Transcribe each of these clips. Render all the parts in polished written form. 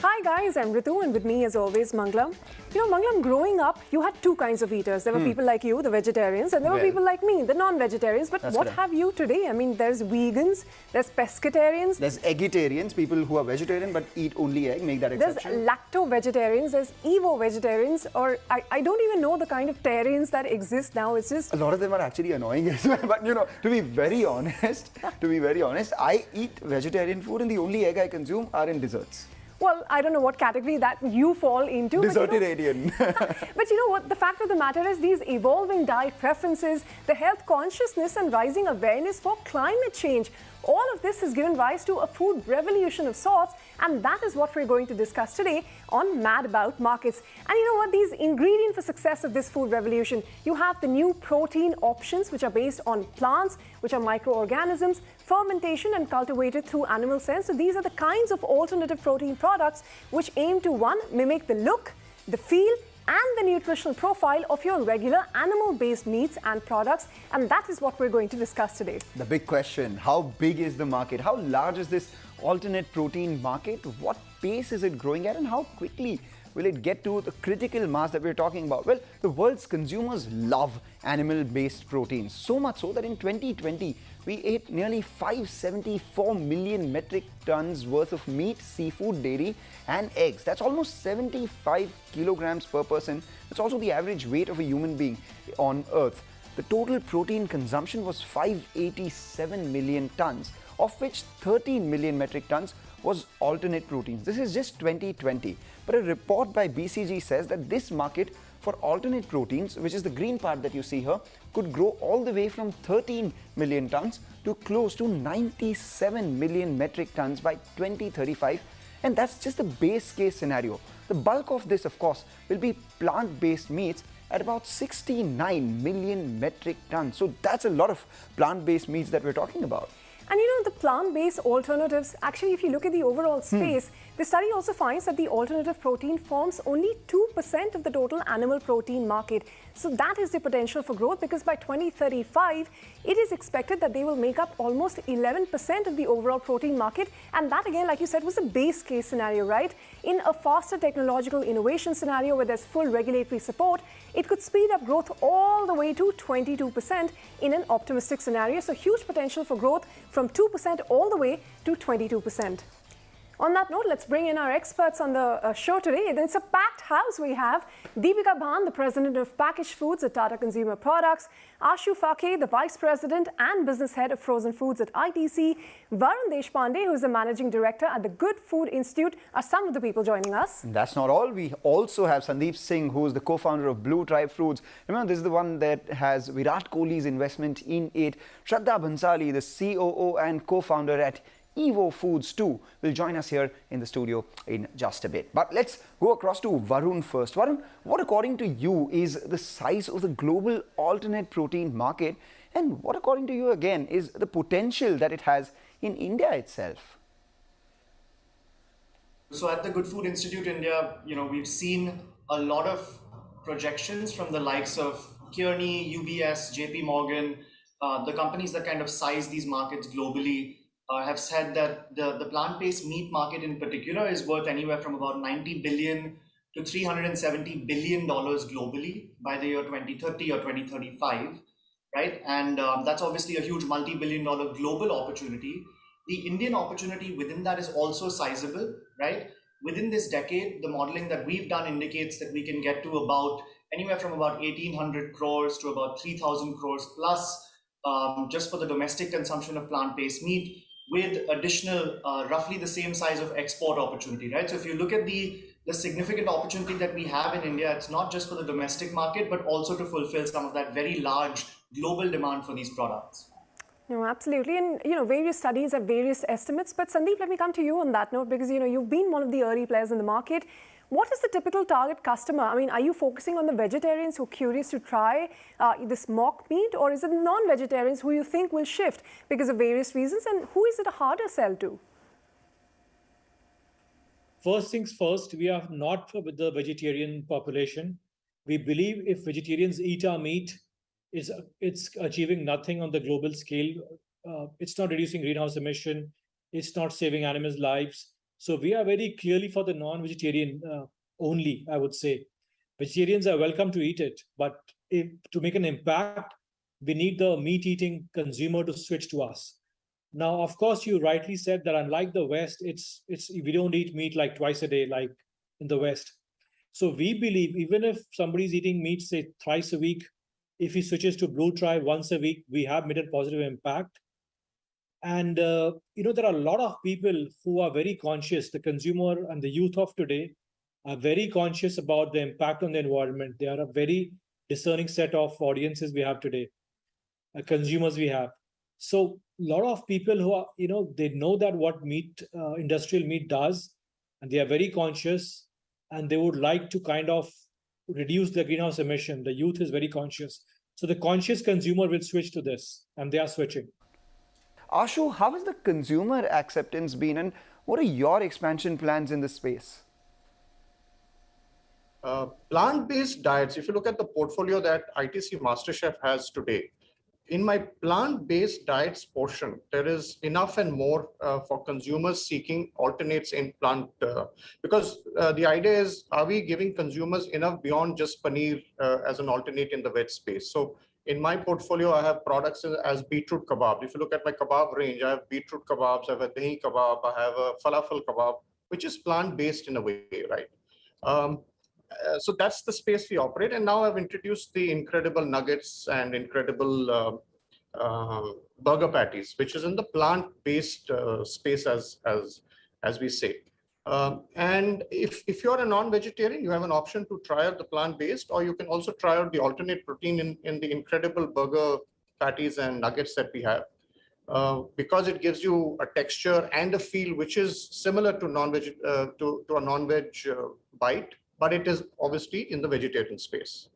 Hi guys, I'm Ritu and with me as always Mangalam. Mangalam, growing up, you had two kinds of eaters. There were people like you, the vegetarians, and there were people like me, the non-vegetarians. But what have you today? I mean, there's vegans, there's pescatarians. There's eggitarians, people who are vegetarian but eat only egg, make that exception. There's lacto-vegetarians, there's Evo vegetarians, or I don't even know the kind of tarians that exist now. It's just... A lot of them are actually annoying as well. But to be very honest, I eat vegetarian food and the only egg I consume are in desserts. Well, I don't know what category that you fall into. Desertarian. But you know what? The fact of the matter is these evolving diet preferences, the health consciousness and rising awareness for climate change, all of this has given rise to a food revolution of sorts, and that is what we're going to discuss today on Mad About Markets. And you know what? These ingredients for success of this food revolution, you have the new protein options which are based on plants, which are microorganisms, fermentation and cultivated through animal cells. So these are the kinds of alternative protein products which aim to, one, mimic the look, the feel, and the nutritional profile of your regular animal-based meats and products. And that is what we're going to discuss today. The big question, how big is the market? How large is this alternate protein market? What pace is it growing at and how quickly will it get to the critical mass that we're talking about? Well, the world's consumers love animal-based proteins, so much so that in 2020, we ate nearly 574 million metric tons worth of meat, seafood, dairy and eggs. That's almost 75 kilograms per person. That's also the average weight of a human being on Earth. The total protein consumption was 587 million tons, of which 13 million metric tons was alternate proteins. This is just 2020. But a report by BCG says that this market for alternate proteins, which is the green part that you see here, could grow all the way from 13 million tons to close to 97 million metric tons by 2035. And that's just the base case scenario. The bulk of this, of course, will be plant-based meats at about 69 million metric tons. So that's a lot of plant-based meats that we're talking about. And the plant-based alternatives, actually, if you look at the overall space, the study also finds that the alternative protein forms only 2% of the total animal protein market. So that is the potential for growth, because by 2035, it is expected that they will make up almost 11% of the overall protein market. And that, again, like you said, was a base case scenario, right? In a faster technological innovation scenario where there's full regulatory support, it could speed up growth all the way to 22% in an optimistic scenario. So huge potential for growth from 2% all the way to 22%. On that note, let's bring in our experts on the show today. It's a packed house. We have Deepika Bhan, the President of Packaged Foods at Tata Consumer Products, Ashu Phake, the Vice President and Business Head of Frozen Foods at ITC, Varun Deshpande, who is the Managing Director at the Good Food Institute, are some of the people joining us. And that's not all. We also have Sandeep Singh, who is the co-founder of Blue Tribe Foods. Remember, this is the one that has Virat Kohli's investment in it. Shraddha Bhansali, the COO and co-founder at Evo Foods too, will join us here in the studio in just a bit. But let's go across to Varun first. Varun, what according to you is the size of the global alternate protein market, and what according to you again is the potential that it has in India itself? So at the Good Food Institute India, we've seen a lot of projections from the likes of Kearney, UBS, JP Morgan, the companies that kind of size these markets globally. Have said that the plant-based meat market in particular is worth anywhere from about $90 billion to $370 billion globally by the year 2030 or 2035, right? And that's obviously a huge multi-billion-dollar global opportunity. The Indian opportunity within that is also sizable, right? Within this decade, the modeling that we've done indicates that we can get to about anywhere from about 1,800 crores to about 3,000 crores plus just for the domestic consumption of plant-based meat, with additional roughly the same size of export opportunity, right? So if you look at the significant opportunity that we have in India, it's not just for the domestic market, but also to fulfill some of that very large global demand for these products. No, absolutely. And, various studies have various estimates. But Sandeep, let me come to you on that note, because, you've been one of the early players in the market. What is the typical target customer? I mean, are you focusing on the vegetarians who are curious to try this mock meat, or is it non-vegetarians who you think will shift because of various reasons, and who is it a harder sell to? First things first, we are not with the vegetarian population. We believe if vegetarians eat our meat, it's achieving nothing on the global scale. It's not reducing greenhouse emission. It's not saving animals' lives. So we are very clearly for the non-vegetarian only, I would say. Vegetarians are welcome to eat it, but to make an impact, we need the meat-eating consumer to switch to us. Now, of course, you rightly said that unlike the West, we don't eat meat like twice a day, like in the West. So we believe even if somebody's eating meat, say thrice a week, if he switches to Blue Try once a week, we have made a positive impact. And there are a lot of people who are very conscious. The consumer and the youth of today are very conscious about the impact on the environment. They are a very discerning set of audiences we have today, consumers we have. So a lot of people who are, they know that what industrial meat does, and they are very conscious, and they would like to kind of reduce the greenhouse emission. The youth is very conscious. So the conscious consumer will switch to this, and they are switching. Ashu, how has the consumer acceptance been, and what are your expansion plans in this space? Plant-based diets, if you look at the portfolio that ITC MasterChef has today, in my plant-based diets portion, there is enough and more for consumers seeking alternates in plant, because the idea is, are we giving consumers enough beyond just paneer as an alternate in the veg space? So in my portfolio, I have products as beetroot kebab. If you look at my kebab range, I have beetroot kebabs, I have a dahi kebab, I have a falafel kebab, which is plant-based in a way, right? So that's the space we operate. And now I've introduced the incredible nuggets and incredible burger patties, which is in the plant-based space as we say. And if you're a non-vegetarian, you have an option to try out the plant-based, or you can also try out the alternate protein in the incredible burger patties and nuggets that we have. Because it gives you a texture and a feel which is similar to a non-veg bite, but it is obviously in the vegetarian space.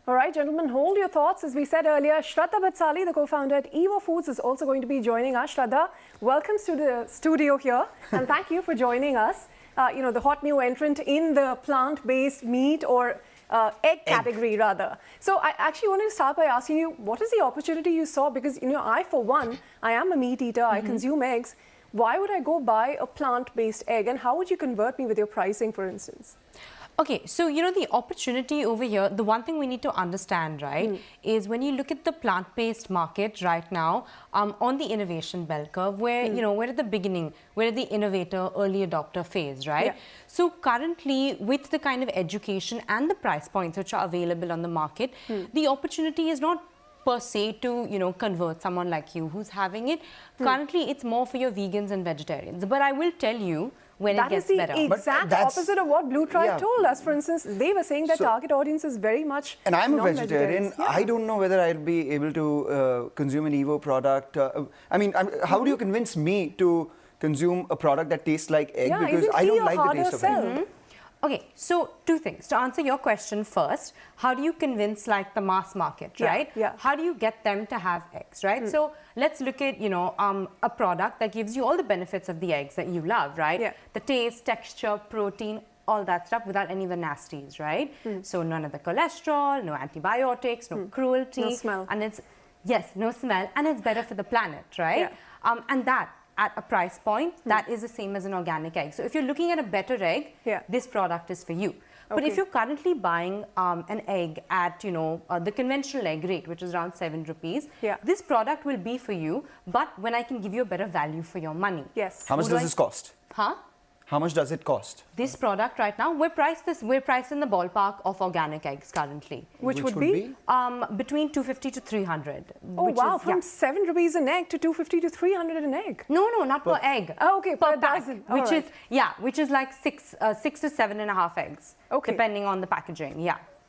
All right, gentlemen, hold your thoughts. As we said earlier, Shraddha Batsali, the co-founder at Evo Foods, is also going to be joining us. Shraddha, welcome to the studio here, and thank you for joining us. The hot new entrant in the plant-based meat or egg category, rather. So I actually wanted to start by asking you, what is the opportunity you saw? Because, I, for one, I am a meat eater, I consume eggs. Why would I go buy a plant-based egg, and how would you convert me with your pricing, for instance? Okay, so the opportunity over here, the one thing we need to understand, right, is when you look at the plant-based market right now, on the innovation bell curve, where, we're at the beginning, we're at the innovator, early adopter phase, right? Yeah. So currently, with the kind of education and the price points which are available on the market, the opportunity is not per se to, convert someone like you who's having it. Currently, it's more for your vegans and vegetarians. But I will tell you, when it gets better. That is the exact opposite of what Blue Tribe told us. For instance, they were saying that target audience is very much And I'm a vegetarian. Yeah. I don't know whether I'll be able to consume an Evo product. How do you convince me to consume a product that tastes like egg? Because I don't like the taste of egg. Okay, so two things. To answer your question first, how do you convince the mass market, right? Yeah. How do you get them to have eggs, right? So let's look at, a product that gives you all the benefits of the eggs that you love, right? Yeah. The taste, texture, protein, all that stuff without any of the nasties, right? So none of the cholesterol, no antibiotics, no cruelty. No smell. And no smell, and it's better for the planet, right? Yeah. And that, at a price point, that is the same as an organic egg. So if you're looking at a better egg, this product is for you. But if you're currently buying an egg at, the conventional egg rate, which is around 7 rupees, this product will be for you, but when I can give you a better value for your money. Yes. How much does this cost? Huh? How much does it cost? This product right now, we're priced in the ballpark of organic eggs currently. Which would be? Between 250 to 300. Oh wow, from 7 rupees an egg to 250 to 300 an egg. No, not per egg. Oh, okay, per dozen. Which is like 6 to 7.5 eggs. Okay. Depending on the packaging,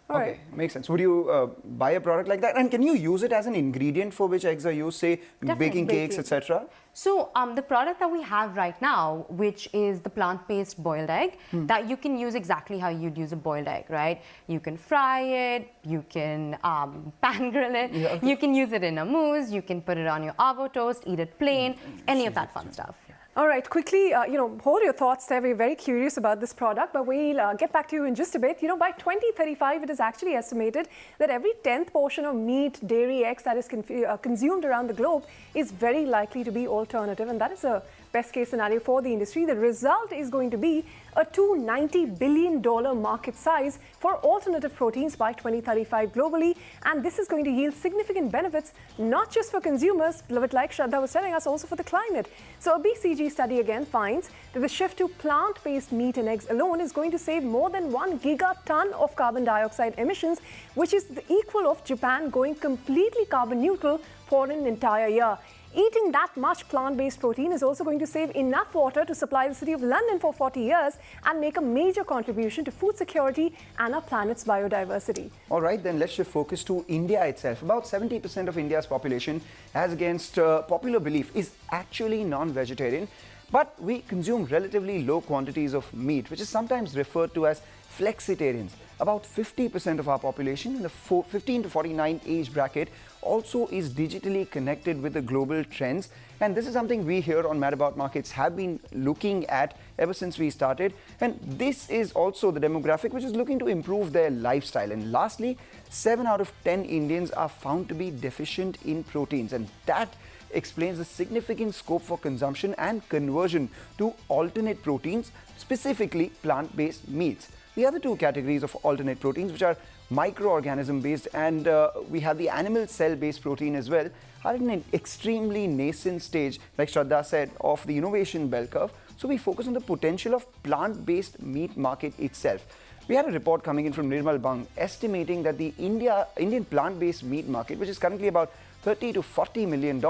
Okay, makes sense. Would you buy a product like that? And can you use it as an ingredient for which eggs are used, say, baking cakes, etc.? So the product that we have right now, which is the plant-based boiled egg, that you can use exactly how you'd use a boiled egg, right? You can fry it, you can pan grill it, you can use it in a mousse, you can put it on your Evo toast, eat it plain, any of that fun stuff. All right, quickly, hold your thoughts there. We're very curious about this product, but we'll get back to you in just a bit. By 2035, it is actually estimated that every 10th portion of meat, dairy, eggs that is consumed around the globe is very likely to be alternative, and that is a best case scenario for the industry. The result is going to be a $290 billion market size for alternative proteins by 2035 globally, and this is going to yield significant benefits, not just for consumers, but like Shraddha was telling us, also for the climate. So a BCG study again finds that the shift to plant-based meat and eggs alone is going to save more than 1 gigaton of carbon dioxide emissions, which is the equal of Japan going completely carbon neutral for an entire year. Eating that much plant-based protein is also going to save enough water to supply the city of London for 40 years and make a major contribution to food security and our planet's biodiversity. All right, then let's shift focus to India itself. About 70% of India's population, as against popular belief, is actually non-vegetarian. But we consume relatively low quantities of meat, which is sometimes referred to as flexitarians. About 50% of our population in the 15 to 49 age bracket also is digitally connected with the global trends. And this is something we here on Mad About Markets have been looking at ever since we started. And this is also the demographic which is looking to improve their lifestyle. And lastly, 7 out of 10 Indians are found to be deficient in proteins. And that explains the significant scope for consumption and conversion to alternate proteins, specifically plant-based meats. The other two categories of alternate proteins, which are microorganism based and we have the animal cell-based protein as well, are in an extremely nascent stage, like Shraddha said, of the innovation bell curve. So we focus on the potential of plant-based meat market itself. We had a report coming in from Nirmal Bang estimating that the Indian plant-based meat market, which is currently about $30 to $40 million,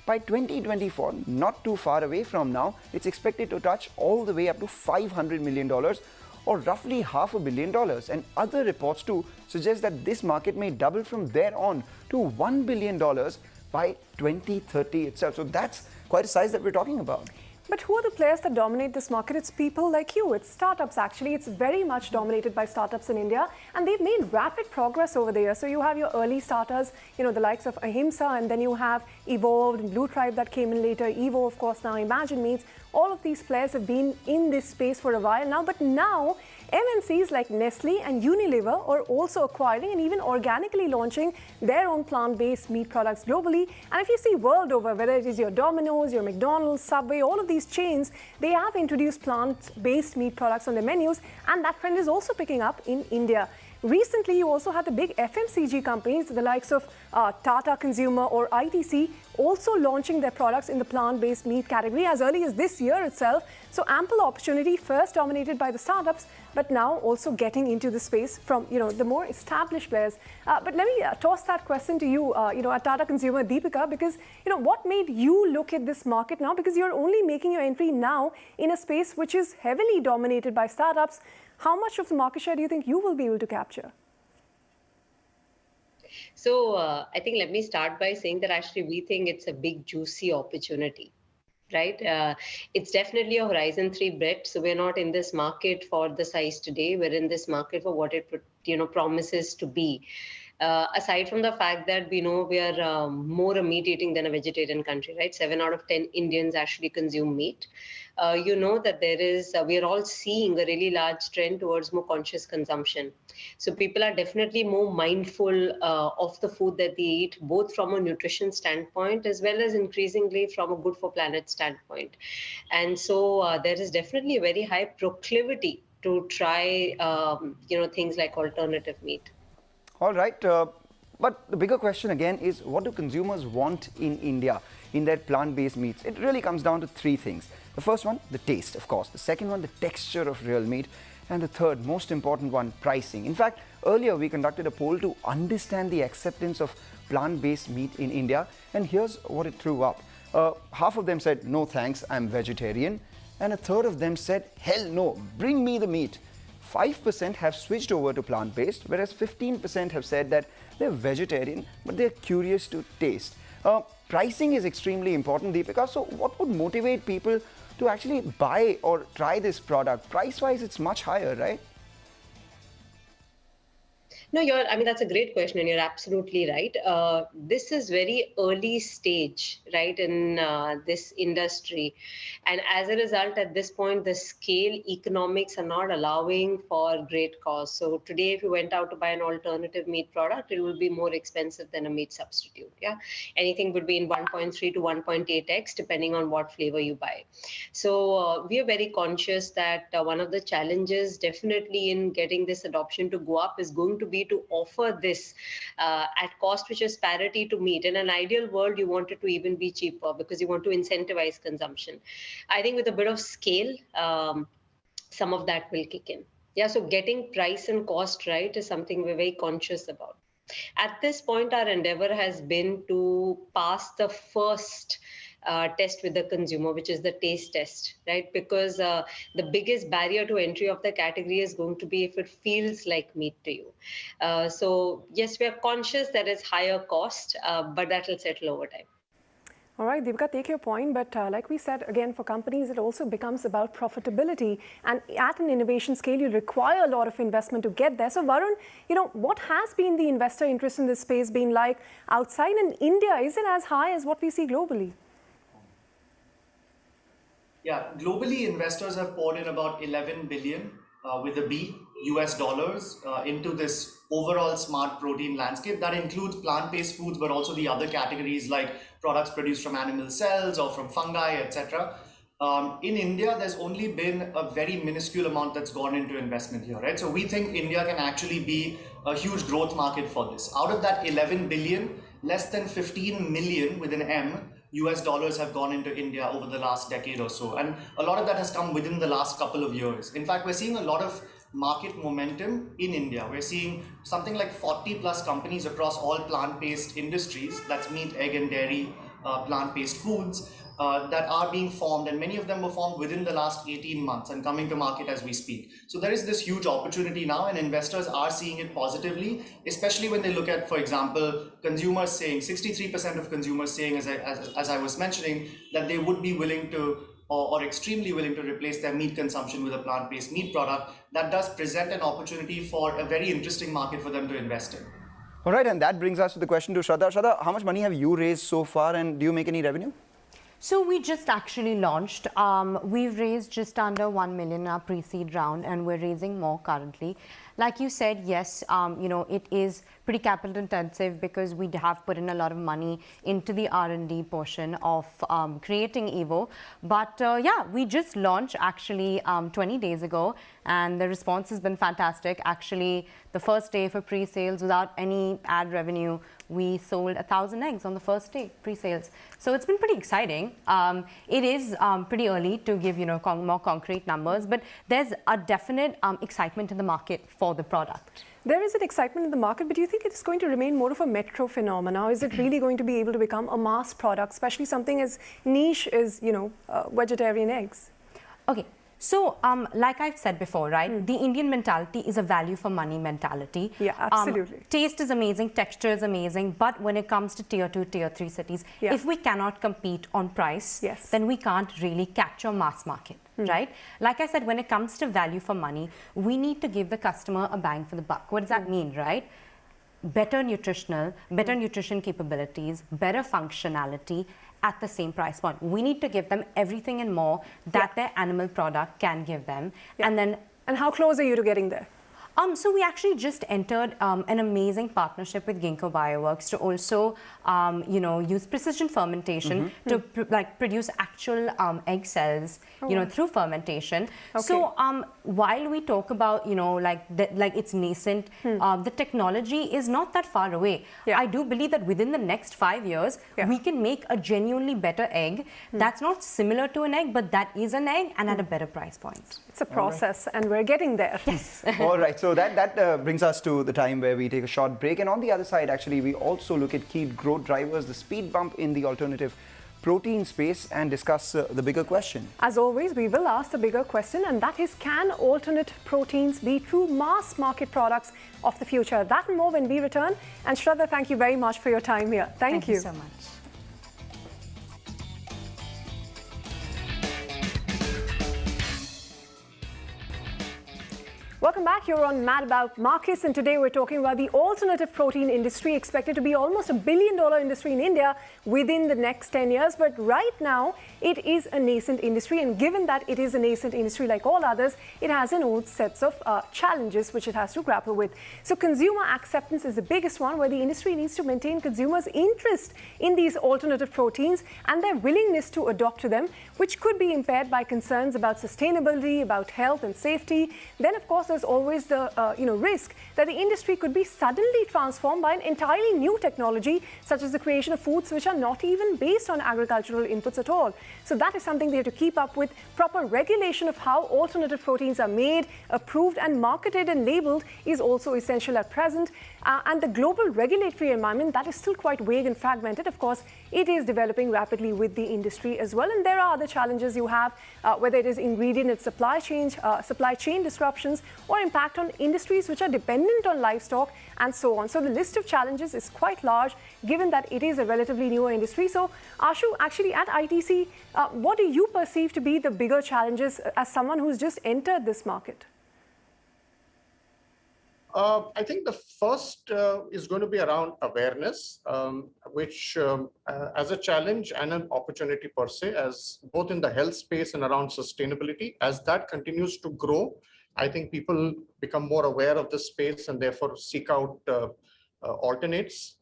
by 2024, not too far away from now, it's expected to touch all the way up to $500 million, or roughly $500 million. And other reports too suggest that this market may double from there on to $1 billion by 2030 itself. So that's quite a size that we're talking about. But who are the players that dominate this market? It's people like you. It's startups, actually. It's very much dominated by startups in India. And they've made rapid progress over the years. So you have your early starters, the likes of Ahimsa, and then you have Evolved and Blue Tribe that came in later. Evo, of course, now Imagine Meats. All of these players have been in this space for a while now. But now, MNCs like Nestle and Unilever are also acquiring and even organically launching their own plant-based meat products globally. And if you see world over, whether it is your Domino's, your McDonald's, Subway, all of these chains, they have introduced plant-based meat products on their menus, and that trend is also picking up in India. Recently, you also had the big FMCG companies, the likes of Tata Consumer or ITC, also launching their products in the plant-based meat category as early as this year itself. So ample opportunity, first dominated by the startups, but now also getting into the space from the more established players. But let me toss that question to you, at Tata Consumer, Deepika, because what made you look at this market now? Because you're only making your entry now in a space which is heavily dominated by startups. How much of the market share do you think you will be able to capture? So I think let me start by saying that actually we think it's a big, juicy opportunity, right? It's definitely a Horizon 3 bet. So we're not in this market for the size today. We're in this market for what it promises to be. Aside from the fact that we know we are more a meat eating than a vegetarian country, right? 7 out of 10 Indians actually consume meat. That we are all seeing a really large trend towards more conscious consumption. So people are definitely more mindful of the food that they eat, both from a nutrition standpoint, as well as increasingly from a good for planet standpoint. And so there is definitely a very high proclivity to try, things like alternative meat. All right, but the bigger question again is, what do consumers want in India in their plant-based meats? It really comes down to 3 things. The first one, the taste, of course. The second one, the texture of real meat. And the third, most important one, pricing. In fact, earlier we conducted a poll to understand the acceptance of plant-based meat in India. And here's what it threw up. Half of them said, no thanks, I'm vegetarian. And a third of them said, hell no, bring me the meat. 5% have switched over to plant-based, whereas 15% have said that they're vegetarian, but they're curious to taste. Pricing is extremely important, Deepika. So what would motivate people to actually buy or try this product? Price-wise, it's much higher, right? No, that's a great question, and you're absolutely right. This is very early stage, right, in this industry. And as a result, at this point, the scale economics are not allowing for great costs. So today, if you went out to buy an alternative meat product, it will be more expensive than a meat substitute. Yeah, anything would be in 1.3 to 1.8x, depending on what flavor you buy. So we are very conscious that one of the challenges definitely in getting this adoption to go up is going to be to offer this at cost which is parity to meat. In an ideal world, you want it to even be cheaper because you want to incentivize consumption. I think with a bit of scale, some of that will kick in. Yeah, so getting price and cost right is something we're very conscious about. At this point, our endeavor has been to pass the first test with the consumer, which is the taste test, right? Because the biggest barrier to entry of the category is going to be if it feels like meat to you. So yes, we are conscious there is higher cost, but that will settle over time. All right, Deepika, take your point, but like we said, again, for companies, it also becomes about profitability. And at an innovation scale, you require a lot of investment to get there. So Varun, what has been the investor interest in this space been like outside in India? Is it as high as what we see globally? Yeah, globally, investors have poured in about 11 billion with a B US dollars into this overall smart protein landscape. That includes plant-based foods, but also the other categories like products produced from animal cells or from fungi, etc. In India, there's only been a very minuscule amount that's gone into investment here, right? So we think India can actually be a huge growth market for this. Out of that 11 billion, less than 15 million with an M US dollars have gone into India over the last decade or so. And a lot of that has come within the last couple of years. In fact, we're seeing a lot of market momentum in India. We're seeing something like 40 plus companies across all plant-based industries, that's meat, egg and dairy, plant-based foods, that are being formed, and many of them were formed within the last 18 months and coming to market as we speak. So there is this huge opportunity now, and investors are seeing it positively, especially when they look at, for example, consumers saying, 63% of consumers saying, as I was mentioning, that they would be willing to or extremely willing to replace their meat consumption with a plant-based meat product. That does present an opportunity for a very interesting market for them to invest in. All right, and that brings us to the question to Shraddha. Shraddha, how much money have you raised so far, and do you make any revenue? So we just actually launched. We've raised just under 1 million in our pre-seed round, and we're raising more currently. Like you said, yes, it is pretty capital intensive because we have put in a lot of money into the R&D portion of creating Evo. But yeah, we just launched actually 20 days ago, and the response has been fantastic. Actually, the first day for pre-sales without any ad revenue, we sold 1,000 eggs on the first day, pre-sales. So it's been pretty exciting. It is pretty early to give more concrete numbers, but there's a definite excitement in the market for the product. There is an excitement in the market, but do you think it's going to remain more of a metro phenomenon? Is it really going to be able to become a mass product, especially something as niche as, vegetarian eggs? Okay. So, like I've said before, right, the Indian mentality is a value for money mentality. Yeah, absolutely. Taste is amazing, texture is amazing, but when it comes to tier 2, tier 3 cities, if we cannot compete on price, then we can't really capture mass market, right? Like I said, when it comes to value for money, we need to give the customer a bang for the buck. What does that mean, right? Better nutrition capabilities, better functionality, at the same price point. We need to give them everything and more that their animal product can give them. And how close are you to getting there? So we actually just entered an amazing partnership with Ginkgo Bioworks to also, use precision fermentation to produce actual egg cells, through fermentation. Okay. So while we talk about, it's nascent, the technology is not that far away. I do believe that within the next 5 years, we can make a genuinely better egg that's not similar to an egg, but that is an egg and at a better price point. It's a process, and we're getting there. Yes. All right, so that brings us to the time where we take a short break. And on the other side, actually, we also look at key growth drivers, the speed bump in the alternative protein space, and discuss the bigger question. As always, we will ask the bigger question, and that is, can alternate proteins be true mass market products of the future? That and more when we return. And Shraddha, thank you very much for your time here. Thank you so much. Welcome Welcome back. You're on Mad About Markets, and today we're talking about the alternative protein industry, expected to be almost $1 billion industry in India within the next 10 years. But right now, it is a nascent industry, and given that it is a nascent industry like all others, it has an own sets of challenges which it has to grapple with. So consumer acceptance is the biggest one, where the industry needs to maintain consumers' interest in these alternative proteins and their willingness to adopt to them, which could be impaired by concerns about sustainability, about health and safety. Then, of course, there's always the risk that the industry could be suddenly transformed by an entirely new technology, such as the creation of foods which are not even based on agricultural inputs at all. So that is something they have to keep up with. Proper regulation of how alternative proteins are made, approved and marketed and labeled is also essential at present. And the global regulatory environment, that is still quite vague and fragmented. Of course, it is developing rapidly with the industry as well. And there are other challenges you have, whether it is ingredient and supply chain disruptions, or impact on industries which are dependent on livestock and so on. So the list of challenges is quite large, given that it is a relatively newer industry. So Ashu, actually at ITC, what do you perceive to be the bigger challenges as someone who's just entered this market? I think the first is going to be around awareness, which as a challenge and an opportunity per se, as both in the health space and around sustainability. As that continues to grow, I think people become more aware of this space and therefore seek out alternates.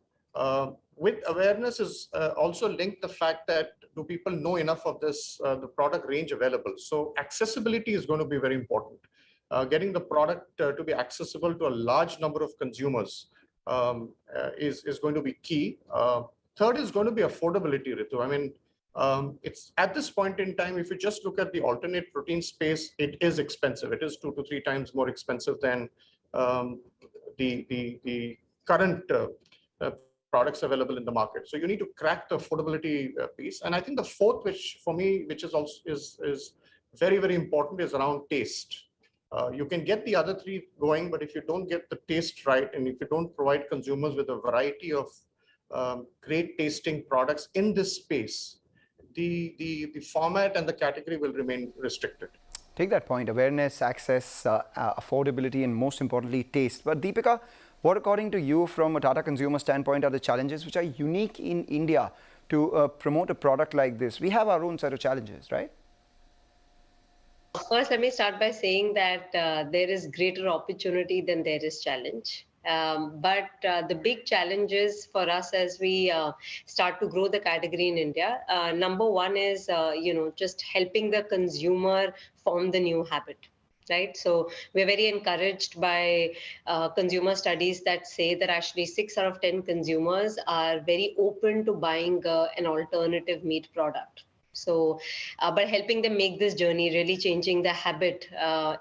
With awareness is also linked the fact that do people know enough of this, the product range available? So accessibility is going to be very important. Getting the product to be accessible to a large number of consumers is going to be key. Third is going to be affordability, Ritu. I mean, it's at this point in time, if you just look at the alternate protein space, it is expensive. It is 2 to 3 times more expensive than the current products available in the market. So you need to crack the affordability piece. And I think the fourth, which for me, which is also is very, very important, is around taste. You can get the other 3 going, but if you don't get the taste right, and if you don't provide consumers with a variety of great tasting products in this space, the format and the category will remain restricted. Take that point: awareness, access, affordability, and most importantly, taste. But Deepika, what according to you, from a Tata consumer standpoint, are the challenges which are unique in India to promote a product like this? We have our own set of challenges, right? First, let me start by saying that there is greater opportunity than there is challenge. But the big challenges for us as we start to grow the category in India, number one is, just helping the consumer form the new habit. Right. So we're very encouraged by consumer studies that say that actually 6 out of 10 consumers are very open to buying an alternative meat product. So, but helping them make this journey, really changing the habit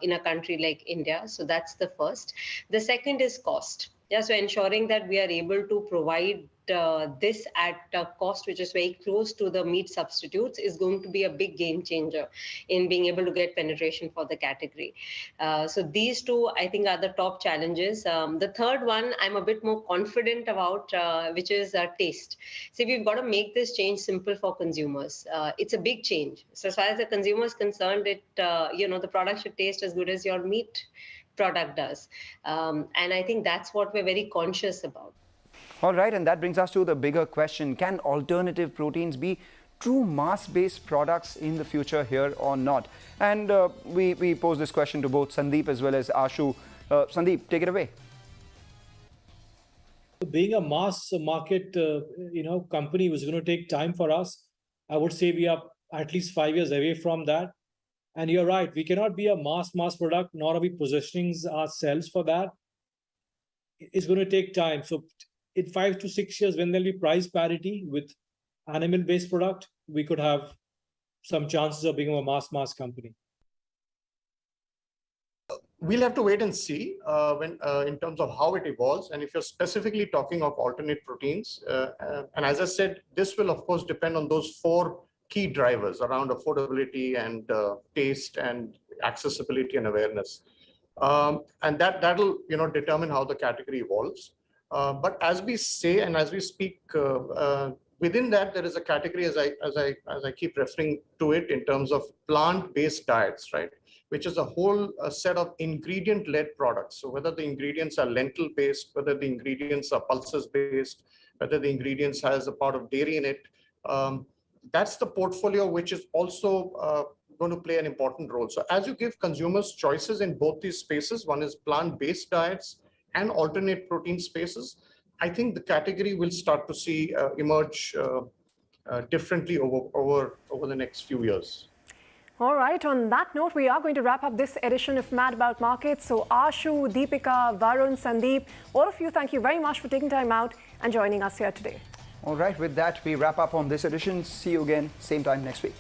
in a country like India. So that's the first. The second is cost. Yeah, so ensuring that we are able to provide this at a cost which is very close to the meat substitutes is going to be a big game changer in being able to get penetration for the category. So these 2, I think, are the top challenges. The third one I'm a bit more confident about, which is taste. So we've got to make this change simple for consumers. It's a big change. So as far as the consumer is concerned, the product should taste as good as your meat product does. And I think that's what we're very conscious about. All right, and that brings us to the bigger question: can alternative proteins be true mass-based products in the future here or not? And we pose this question to both Sandeep as well as Ashu. Sandeep, take it away. Being a mass market, company was going to take time for us. I would say we are at least 5 years away from that. And you're right, we cannot be a mass product, nor are we positioning ourselves for that. It's going to take time. So in 5 to 6 years, when there'll be price parity with animal-based product, we could have some chances of being a mass company. We'll have to wait and see when in terms of how it evolves. And if you're specifically talking of alternate proteins, and as I said, this will of course depend on those 4 key drivers around affordability and taste and accessibility and awareness. And that'll determine how the category evolves. But as we say and as we speak, within that there is a category, as I keep referring to it, in terms of plant-based diets, right? which is a whole set of ingredient-led products. So whether the ingredients are lentil-based, whether the ingredients are pulses-based, whether the ingredients has a part of dairy in it, that's the portfolio which is also going to play an important role. So as you give consumers choices in both these spaces, one is plant-based diets and alternate protein spaces, I think the category will start to see emerge differently over the next few years. All right, on that note, we are going to wrap up this edition of Mad About Markets. So Ashu, Deepika, Varun, Sandeep, all of you, thank you very much for taking time out and joining us here today. All right, with that, we wrap up on this edition. See you again, same time next week.